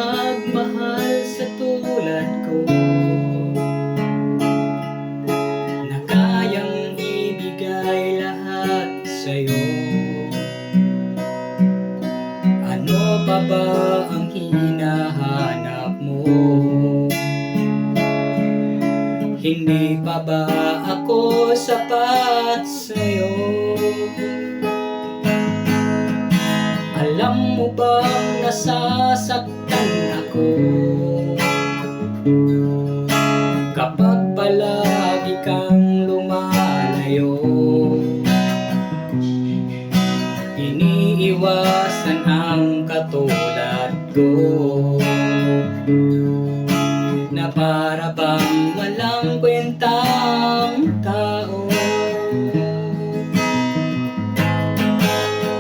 magmahal sa tulad ko, na kayang ibigay lahat sa'yo? Ano pa ba ang hinahanap mo? Hindi pa ba ako sapat sa'yo? Alam mo bang nasasaktan ako kapag palagi kang lumalayo? Iniiwasan ang katulad ko, na para bang walang kwentang tao.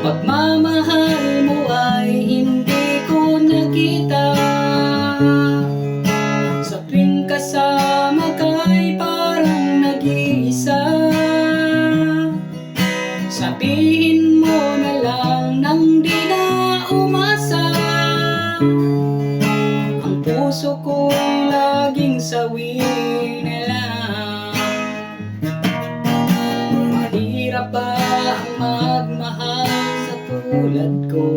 Pagmamahal mo ay hindi ko nakita, sa tuwing kasama ka'y parang nag-iisa. Sabihin mo na lang nang di na umasa, ang puso ko'y laging sawi na lang. Mahirap ba ang magmahal sa tulad ko,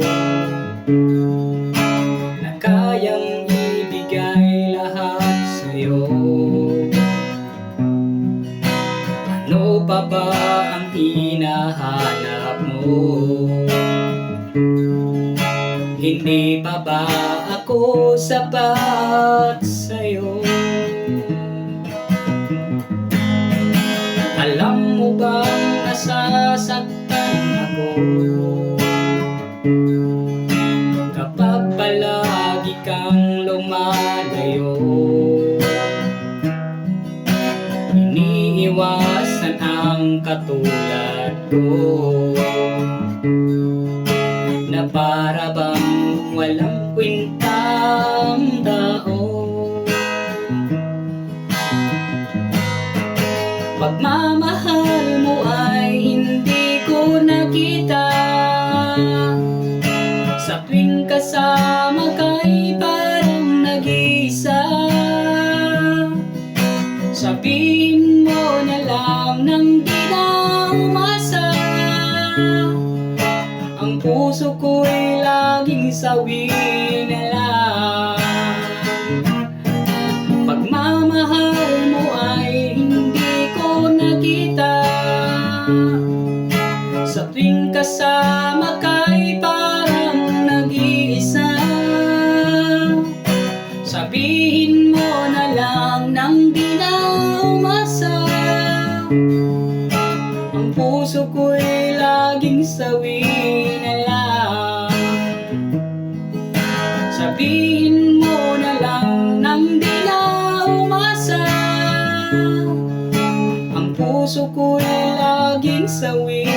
na kayang ibigay lahat sa'yo? Ano pa ba ang hinahanap mo? Hindi pa ba ako sapat sa'yo? Alam mo bang nasasaktan ako kapag palagi kang lumalayo? Iniiwasan ang katulad ko, na para bang walang kwentang tao. Pagmamahal mo ay hindi ko nakita, sa tuwing kasama ka'y parang nag-iisa. Sabihin mo na lang nang di na umasa, ang puso ko'y laging sawi na lang. Pagmamahal mo ay hindi ko nakita, sa tuwing kasama ka'y parang nag-iisa. Sabihin mo na lang nang di na umasa, ang puso ko'y laging sawi na lang. Sabihin mo na lang nang di na umasa, ang puso ko'y laging sawi